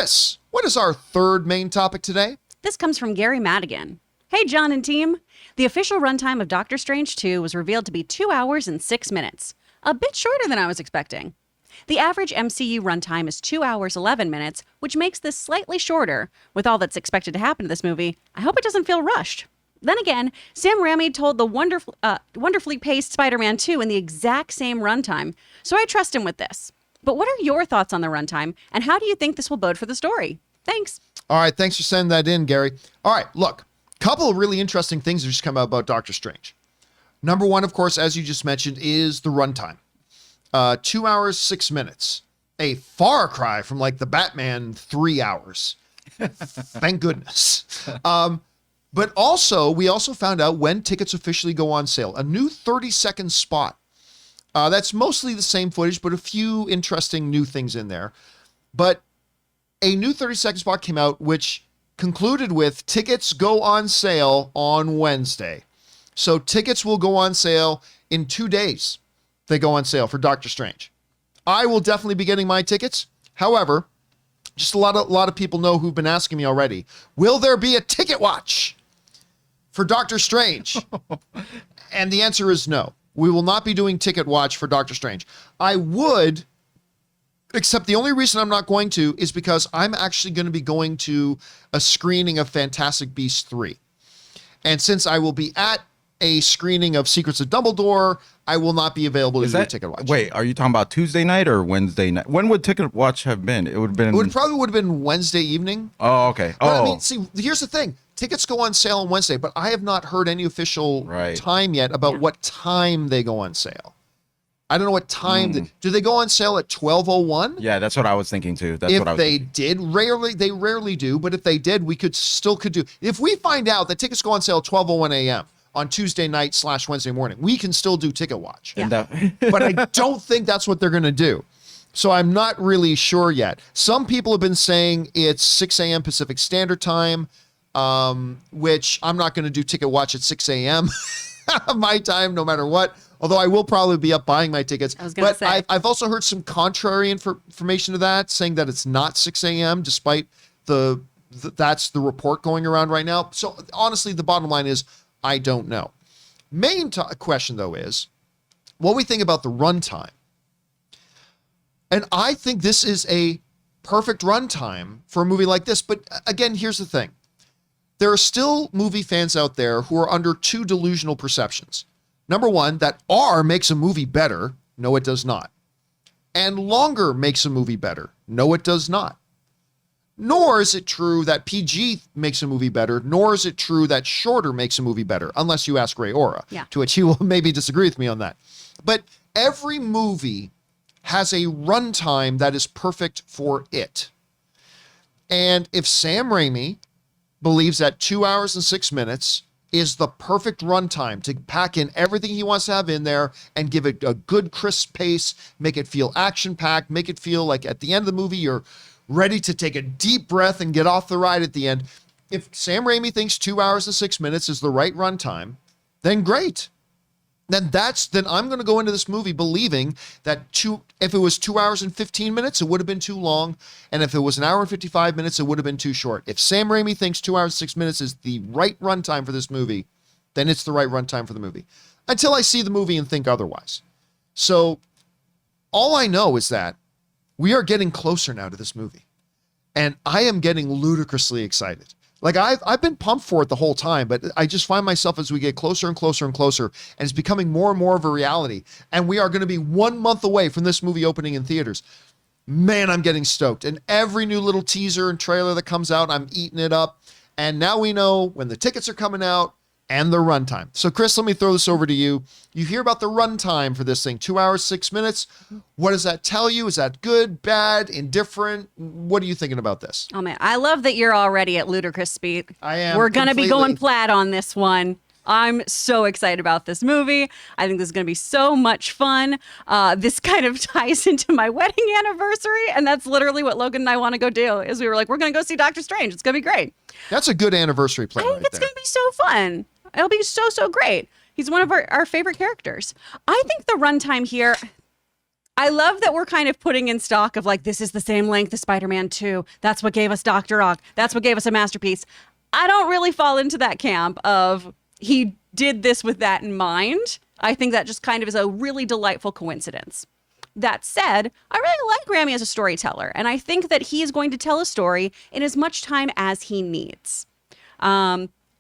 Chris, what is our third main topic today? This comes from Garry Madigan. Hey, John and team. The official runtime of Doctor Strange 2 was revealed to be 2 hours and 6 minutes. A bit shorter than I was expecting. The average MCU runtime is 2 hours 11 minutes, which makes this slightly shorter. With all that's expected to happen to this movie, I hope it doesn't feel rushed. Then again, Sam Raimi told the wonderfully paced Spider-Man 2 in the exact same runtime, so I trust him with this. But what are your thoughts on the runtime, and how do you think this will bode for the story? Thanks. All right, thanks for sending that in, Gary. All right, look, a couple of really interesting things that just come out about Doctor Strange. Number one, of course, as you just mentioned, is the runtime. 2 hours, 6 minutes. A far cry from like the Batman 3 hours. Thank goodness. But also, we also found out when tickets officially go on sale. A new 30-second spot. That's mostly the same footage, but a few interesting new things in there. But a new 30-second spot came out, which concluded with tickets go on sale on Wednesday. So tickets will go on sale in 2 days. They go on sale for Doctor Strange. I will definitely be getting my tickets. However, just a lot of people know who've been asking me already, will there be a ticket watch for Doctor Strange? And the answer is no. We will not be doing ticket watch for Doctor Strange. I would, except the only reason I'm not going to is because I'm actually going to be going to a screening of Fantastic Beasts 3. And since I will be at a screening of Secrets of Dumbledore, I will not be available to do a ticket watch. Wait, are you talking about Tuesday night or Wednesday night? When would ticket watch have been? It probably would have been Wednesday evening. Oh, okay. But I mean, see, here's the thing. Tickets go on sale on Wednesday, but I have not heard any official time yet about what time they go on sale. I don't know what time. Do they go on sale at 12:01? Yeah, that's what I was thinking too. They rarely do, but if they did, we could do. If we find out that tickets go on sale at 12:01 a.m. on Tuesday night / Wednesday morning, we can still do ticket watch. Yeah. But I don't think that's what they're going to do. So I'm not really sure yet. Some people have been saying it's 6 a.m. Pacific Standard Time, which I'm not going to do ticket watch at 6 a.m. my time, no matter what. Although I will probably be up buying my tickets. But I've also heard some contrary information to that, saying that it's not 6 a.m. despite that's the report going around right now. So honestly, the bottom line is I don't know. Main question, though, is what we think about the runtime. And I think this is a perfect runtime for a movie like this. But again, here's the thing. There are still movie fans out there who are under two delusional perceptions. Number one, that R makes a movie better. No, it does not. And longer makes a movie better. No, it does not. Nor is it true that PG makes a movie better, nor is it true that shorter makes a movie better, unless you ask Ray Ora, to which he will maybe disagree with me on that. But every movie has a runtime that is perfect for it. And if Sam Raimi believes that 2 hours and 6 minutes is the perfect runtime to pack in everything he wants to have in there and give it a good, crisp pace, make it feel action-packed, make it feel like at the end of the movie you're ready to take a deep breath and get off the ride at the end. If Sam Raimi thinks 2 hours and 6 minutes is the right runtime, then great. Then I'm going to go into this movie believing that if it was 2 hours and 15 minutes, it would have been too long. And if it was an hour and 55 minutes, it would have been too short. If Sam Raimi thinks 2 hours and 6 minutes is the right runtime for this movie, then it's the right runtime for the movie. Until I see the movie and think otherwise. So all I know is that we are getting closer now to this movie. And I am getting ludicrously excited. Like I've been pumped for it the whole time, but I just find myself as we get closer and closer and closer, and it's becoming more and more of a reality. And we are going to be 1 month away from this movie opening in theaters. Man, I'm getting stoked. And every new little teaser and trailer that comes out, I'm eating it up. And now we know when the tickets are coming out and the runtime. So Chris, let me throw this over to you. You hear about the runtime for this thing, 2 hours, 6 minutes. What does that tell you? Is that good, bad, indifferent? What are you thinking about this? Oh man, I love that you're already at ludicrous speed. I am. We're going to be going plaid on this one. I'm so excited about this movie. I think this is going to be so much fun. This kind of ties into my wedding anniversary, and that's literally what Logan and I want to go do. Is we were like, we're going to go see Doctor Strange. It's going to be great. That's a good anniversary plan. I think it's going to be so fun. It'll be so great. He's one of our favorite characters. I think the runtime here, I love that we're kind of putting in stock of like, this is the same length as Spider-Man 2. That's what gave us Dr. Ock. That's what gave us a masterpiece. I don't really fall into that camp of he did this with that in mind. I think that just kind of is a really delightful coincidence. That said, I really like Raimi as a storyteller, and I think that he is going to tell a story in as much time as he needs.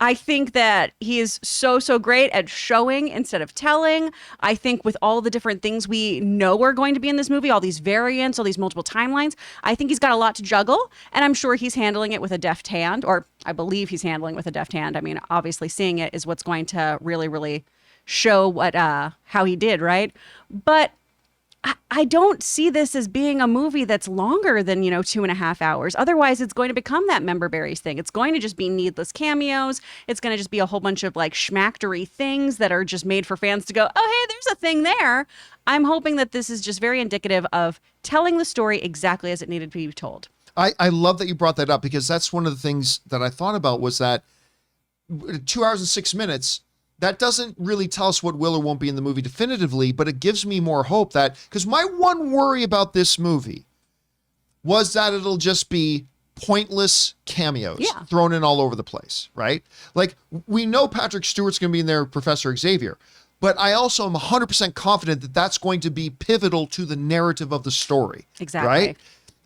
I think that he is so great at showing instead of telling. I think with all the different things we know are going to be in this movie, all these variants, all these multiple timelines, I think he's got a lot to juggle, and I'm sure he's handling it with a deft hand, or I believe he's handling with a deft hand. I mean, obviously seeing it is what's going to really show what how he did, right? But I don't see this as being a movie that's longer than, 2.5 hours. Otherwise, it's going to become that member berries thing. It's going to just be needless cameos. It's going to just be a whole bunch of like schmactery things that are just made for fans to go, oh, hey, there's a thing there. I'm hoping that this is just very indicative of telling the story exactly as it needed to be told. I love that you brought that up, because that's one of the things that I thought about was that 2 hours and 6 minutes, that doesn't really tell us what will or won't be in the movie definitively, but it gives me more hope that, because my one worry about this movie was that it'll just be pointless cameos thrown in all over the place, right? Like, we know Patrick Stewart's going to be in there, Professor Xavier, but I also am 100% confident that that's going to be pivotal to the narrative of the story. Exactly. Right?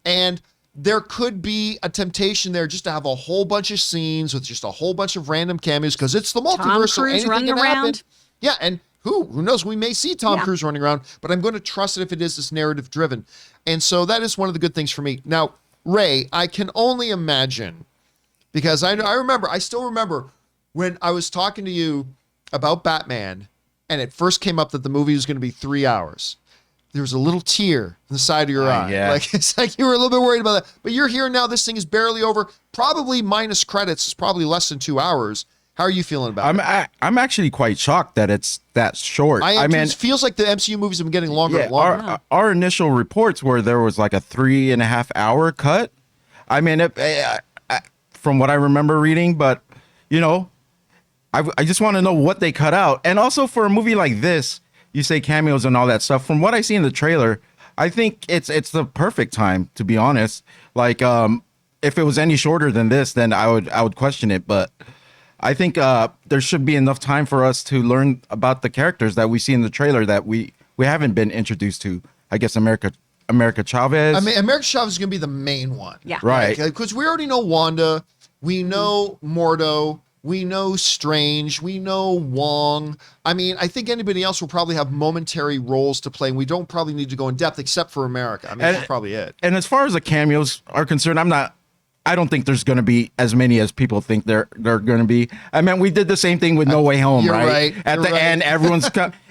And there could be a temptation there just to have a whole bunch of scenes with just a whole bunch of random cameos, because it's the multiverse, so anything can happen. Yeah, and who knows? We may see Tom Cruise running around, but I'm going to trust it if it is this narrative driven. And so that is one of the good things for me. Now, Ray, I can only imagine, because I still remember when I was talking to you about Batman, and it first came up that the movie was going to be 3 hours. There was a little tear in the side of your eye. Yeah. Like, it's like you were a little bit worried about that. But you're here now. This thing is barely over. Probably minus credits. It's probably less than 2 hours. How are you feeling about it? I'm actually quite shocked that it's that short. I mean, it feels like the MCU movies have been getting longer and longer. Our initial reports were there was like a 3.5 hour cut. I mean, from what I remember reading, but I just want to know what they cut out. And also for a movie like this, you say cameos and all that stuff. From what I see in the trailer, I think it's the perfect time, to be honest. Like, if it was any shorter than this, then I would question it. But I think there should be enough time for us to learn about the characters that we see in the trailer that we haven't been introduced to. I guess America Chavez. I mean, America Chavez is going to be the main one. Yeah. Right. Because we already know Wanda. We know Mordo. We know Strange. We know Wong. I mean, I think anybody else will probably have momentary roles to play, and we don't probably need to go in depth except for America. I mean, that's probably it. And as far as the cameos are concerned, I don't think there's going to be as many as people think they're going to be. I mean, we did the same thing with No Way Home, right? At the end, everyone's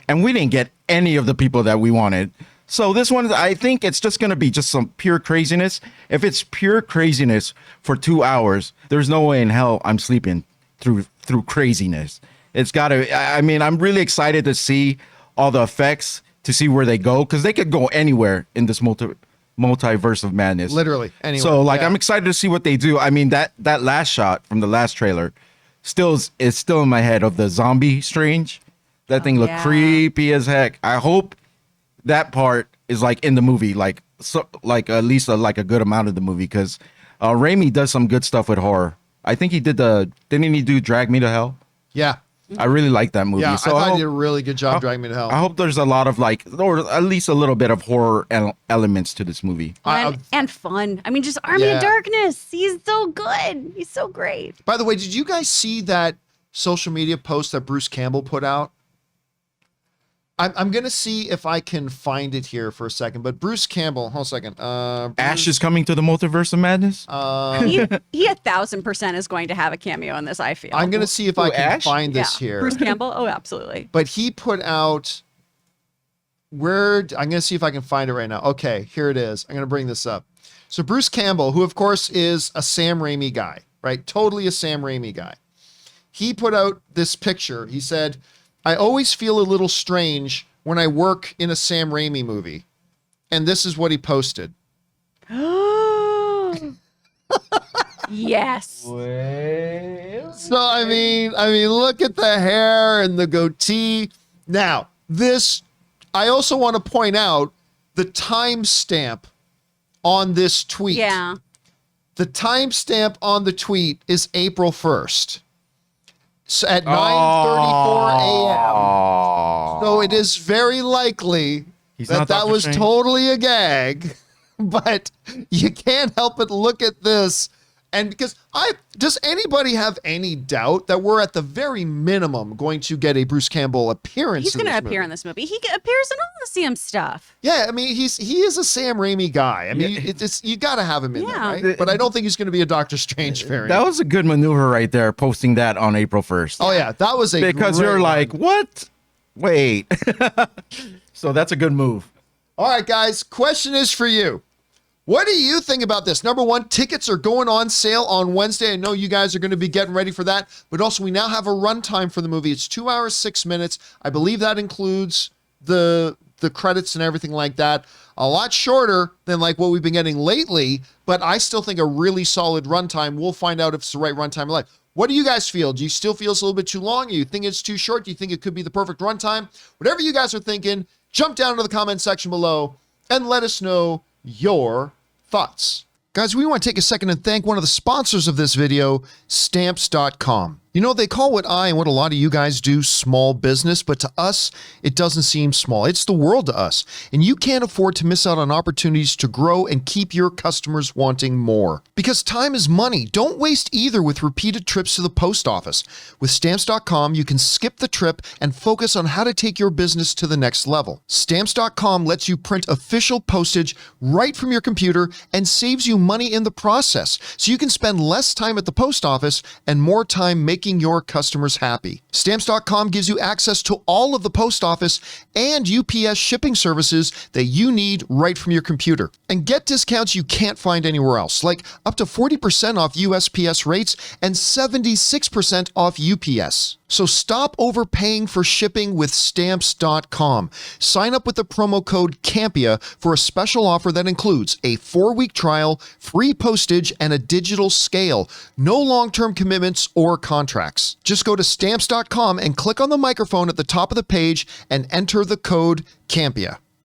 and we didn't get any of the people that we wanted. So this one, I think it's just going to be just some pure craziness. If it's pure craziness for 2 hours, there's no way in hell I'm sleeping through craziness. It's got to, I mean, I'm really excited to see all the effects, to see where they go, because they could go anywhere in this multiverse of madness. Literally anywhere. So I'm excited to see what they do. I mean, that last shot from the last trailer is still in my head of the zombie Strange. That thing looked creepy as heck. I hope that part is like in the movie, like at least like a good amount of the movie, because Raimi does some good stuff with horror. I think he didn't he do Drag Me to Hell? Yeah. I really like that movie. Yeah, so I thought he did a really good job Dragging Me to Hell. I hope there's a lot of or at least a little bit of horror elements to this movie. And fun. I mean, just Army of Darkness. He's so good. He's so great. By the way, did you guys see that social media post that Bruce Campbell put out? I'm going to see if I can find it here for a second. But Bruce Campbell, hold on a second. Ash is coming to the multiverse of madness? He 1,000% is going to have a cameo in this, I feel. I'm going to see if I can Ash? find this here. Bruce Campbell? Oh, absolutely. But he put out... I'm going to see if I can find it right now. Okay, here it is. I'm going to bring this up. So Bruce Campbell, who of course is a Sam Raimi guy, right? Totally a Sam Raimi guy. He put out this picture. He said... I always feel a little strange when I work in a Sam Raimi movie. And this is what he posted. Yes. So, I mean, look at the hair and the goatee. Now, I also want to point out the timestamp on this tweet. Yeah. The timestamp on the tweet is April 1st. So at 9:34 a.m. So it is very likely that was Strange. totally a gag, but you can't help but look at this. And because does anybody have any doubt that we're at the very minimum going to get a Bruce Campbell appearance? He's going to appear in this movie. He appears in all the CM stuff. Yeah, I mean, he is a Sam Raimi guy. I mean, it's you got to have him in there, right? But I don't think he's going to be a Doctor Strange variant. That was a good maneuver right there, posting that on April 1st. Oh yeah, that was a because great you're one. like, what? Wait. So that's a good move. All right, guys, question is for you. What do you think about this? Number one, tickets are going on sale on Wednesday. I know you guys are going to be getting ready for that, but also we now have a runtime for the movie. It's 2 hours, 6 minutes. I believe that includes the credits and everything like that. A lot shorter than like what we've been getting lately, but I still think a really solid runtime. We'll find out if it's the right runtime live. What do you guys feel? Do you still feel it's a little bit too long? Do you think it's too short? Do you think it could be the perfect runtime? Whatever you guys are thinking, jump down to the comment section below and let us know your thoughts. Guys, we want to take a second and thank one of the sponsors of this video, Stamps.com. You know, they call what I and what a lot of you guys do small business, but to us, it doesn't seem small. It's the world to us. And you can't afford to miss out on opportunities to grow and keep your customers wanting more. Because time is money. Don't waste either with repeated trips to the post office. With Stamps.com, you can skip the trip and focus on how to take your business to the next level. Stamps.com lets you print official postage right from your computer and saves you money in the process. So you can spend less time at the post office and more time making your customers happy. Stamps.com gives you access to all of the post office and UPS shipping services that you need right from your computer. And get discounts you can't find anywhere else, like up to 40% off USPS rates and 76% off UPS. So stop overpaying for shipping with Stamps.com. Sign up with the promo code Campea for a special offer that includes a 4-week trial, free postage, and a digital scale. No long-term commitments or contracts. Just go to Stamps.com and click on the microphone at the top of the page and enter the code Campea.